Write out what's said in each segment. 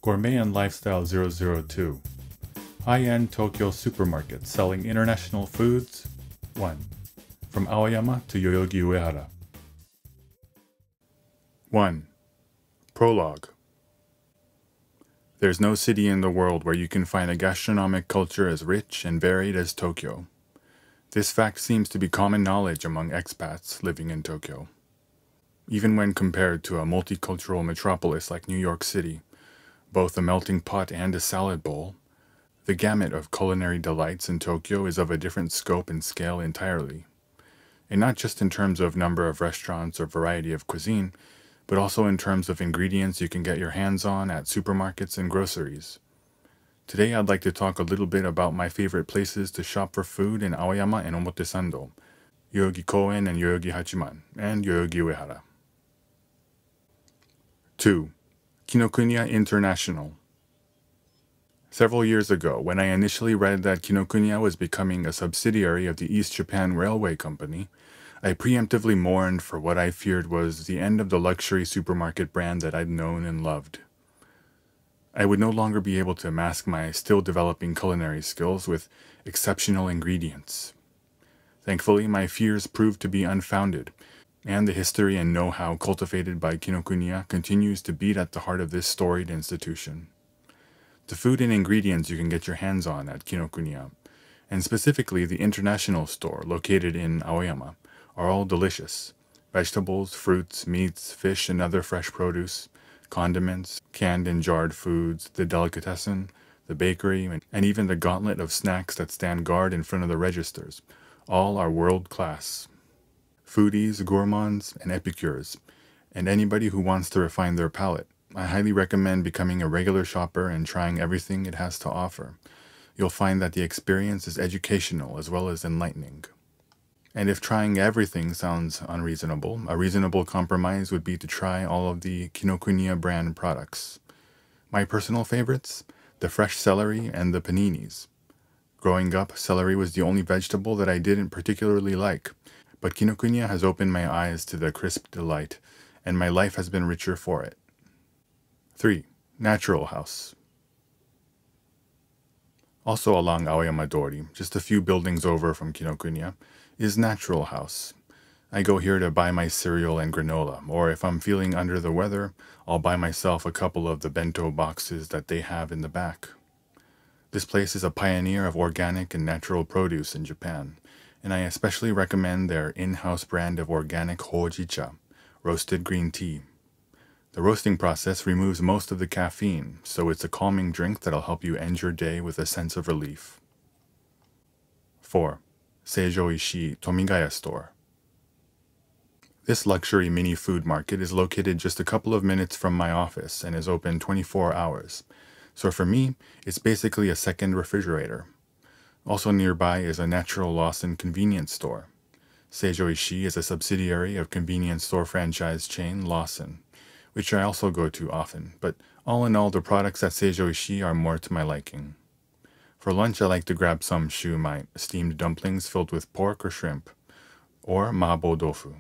Gourmet and Lifestyle 002. High-end Tokyo supermarket selling international foods. 1. From Aoyama to Yoyogi-uehara. 1. Prologue. There's no city in the world where you can find a gastronomic culture as rich and varied as Tokyo. This fact seems to be common knowledge among expats living in Tokyo. Even when compared to a multicultural metropolis like New York City, both a melting pot and a salad bowl, the gamut of culinary delights in Tokyo is of a different scope and scale entirely. And not just in terms of number of restaurants or variety of cuisine, but also in terms of ingredients you can get your hands on at supermarkets and groceries. Today I'd like to talk a little bit about my favorite places to shop for food in Aoyama and Omotesando, Yoyogi-koen and Yoyogi-hachiman, and Yoyogi-uehara. 2. Kinokuniya International. Several years ago, when I initially read that Kinokuniya was becoming a subsidiary of the East Japan Railway Company, I preemptively mourned for what I feared was the end of the luxury supermarket brand that I'd known and loved. I would no longer be able to mask my still developing culinary skills with exceptional ingredients. Thankfully, my fears proved to be unfounded, and the history and know-how cultivated by Kinokuniya continues to beat at the heart of this storied institution. The food and ingredients you can get your hands on at Kinokuniya, and specifically the international store located in Aoyama, are all delicious. Vegetables, fruits, meats, fish and other fresh produce, condiments, canned and jarred foods, the delicatessen, the bakery, and even the gauntlet of snacks that stand guard in front of the registers, all are world-class. Foodies, gourmands, and epicures, and anybody who wants to refine their palate, I highly recommend becoming a regular shopper and trying everything it has to offer. You'll find that the experience is educational as well as enlightening. And if trying everything sounds unreasonable, a reasonable compromise would be to try all of the Kinokuniya brand products. My personal favorites? The fresh celery and the paninis. Growing up, celery was the only vegetable that I didn't particularly like, but Kinokuniya has opened my eyes to the crisp delight, and my life has been richer for it. 3. Natural House. Also along Aoyama Dori, just a few buildings over from Kinokuniya, is Natural House. I go here to buy my cereal and granola, or if I'm feeling under the weather, I'll buy myself a couple of the bento boxes that they have in the back. This place is a pioneer of organic and natural produce in Japan, and I especially recommend their in-house brand of organic hojicha, roasted green tea. The roasting process removes most of the caffeine, so it's a calming drink that'll help you end your day with a sense of relief. 4. Seijo Ishii Tomigaya Store. This luxury mini food market is located just a couple of minutes from my office and is open 24 hours. So for me, it's basically a second refrigerator. Also nearby is a Natural Lawson convenience store. Seijo Ishii is a subsidiary of convenience store franchise chain Lawson, which I also go to often, but all in all the products at Seijo Ishii are more to my liking. For lunch I like to grab some shumai, steamed dumplings filled with pork or shrimp, or mabo tofu.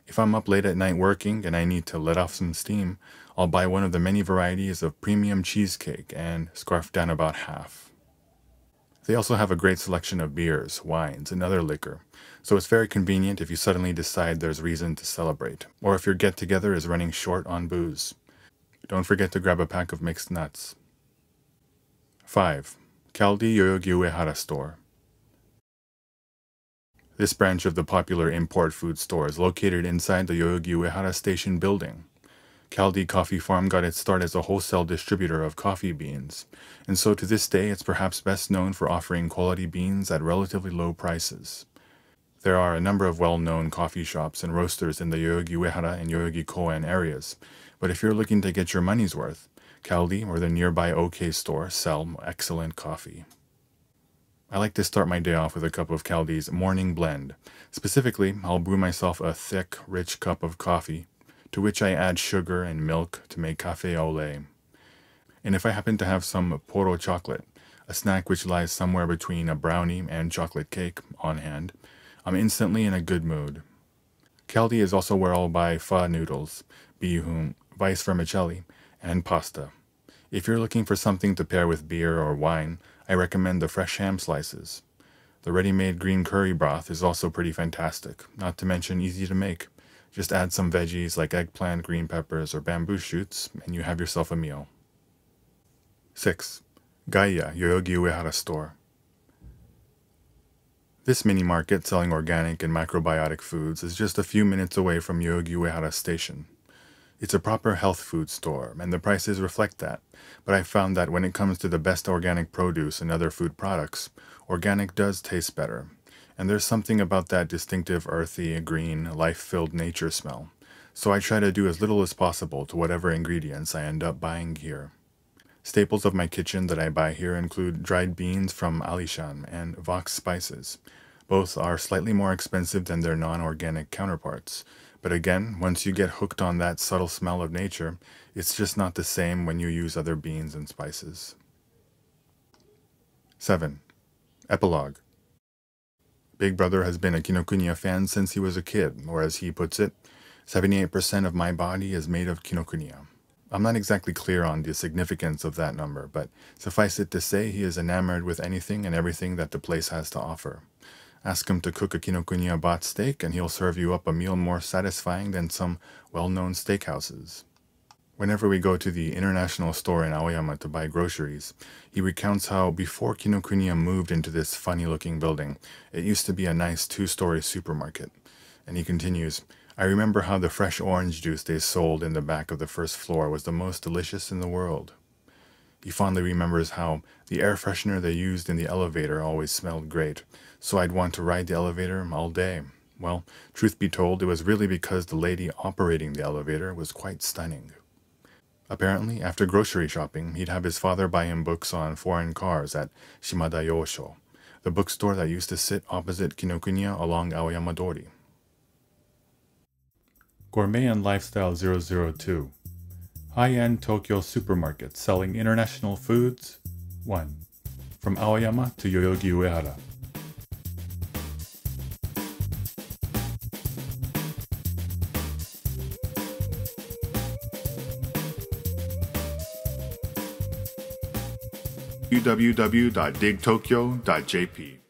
If I'm up late at night working and I need to let off some steam, I'll buy one of the many varieties of premium cheesecake and scarf down about half. They also have a great selection of beers, wines, and other liquor, so it's very convenient if you suddenly decide there's reason to celebrate, or if your get-together is running short on booze. Don't forget to grab a pack of mixed nuts. 5. Kaldi Yoyogi-uehara Store. This branch of the popular import food store is located inside the Yoyogi-uehara station building. Kaldi Coffee Farm got its start as a wholesale distributor of coffee beans, and so to this day it's perhaps best known for offering quality beans at relatively low prices. There are a number of well-known coffee shops and roasters in the Yoyogi-uehara and Yoyogi-koen areas, but if you're looking to get your money's worth, Kaldi or the nearby OK store sell excellent coffee. I like to start my day off with a cup of Kaldi's morning blend. Specifically, I'll brew myself a thick, rich cup of coffee, to which I add sugar and milk to make café au lait. And if I happen to have some poro chocolate, a snack which lies somewhere between a brownie and chocolate cake, on hand, I'm instantly in a good mood. Kaldi is also where I'll buy pho noodles, bihun, rice vermicelli, and pasta. If you're looking for something to pair with beer or wine, I recommend the fresh ham slices. The ready-made green curry broth is also pretty fantastic, not to mention easy to make. Just add some veggies like eggplant, green peppers, or bamboo shoots, and you have yourself a meal. 6. Gaia, Yoyogi-uehara store. This mini market selling organic and microbiotic foods is just a few minutes away from Yoyogi-uehara station. It's a proper health food store, and the prices reflect that, but I found that when it comes to the best organic produce and other food products, organic does taste better, and there's something about that distinctive earthy, green, life-filled nature smell, so I try to do as little as possible to whatever ingredients I end up buying here. Staples of my kitchen that I buy here include dried beans from Alishan and Vox spices. Both are slightly more expensive than their non-organic counterparts, but again, once you get hooked on that subtle smell of nature, it's just not the same when you use other beans and spices. 7. Epilogue. Big Brother has been a Kinokuniya fan since he was a kid, or as he puts it, 78% of my body is made of Kinokuniya. I'm not exactly clear on the significance of that number, but suffice it to say he is enamored with anything and everything that the place has to offer. Ask him to cook a Kinokuniya bot steak and he'll serve you up a meal more satisfying than some well-known steakhouses. Whenever we go to the international store in Aoyama to buy groceries, he recounts how before Kinokuniya moved into this funny-looking building, it used to be a nice 2-story supermarket. And he continues, I remember how the fresh orange juice they sold in the back of the first floor was the most delicious in the world. He fondly remembers how the air freshener they used in the elevator always smelled great, so I'd want to ride the elevator all day. Well, truth be told, it was really because the lady operating the elevator was quite stunning. Apparently, after grocery shopping, he'd have his father buy him books on foreign cars at Shimada Yosho, the bookstore that used to sit opposite Kinokuniya along Aoyama Dori. Gourmet and Lifestyle 002. High-end Tokyo supermarket selling international foods. 1. From Aoyama to Yoyogi-uehara. www.digtokyo.jp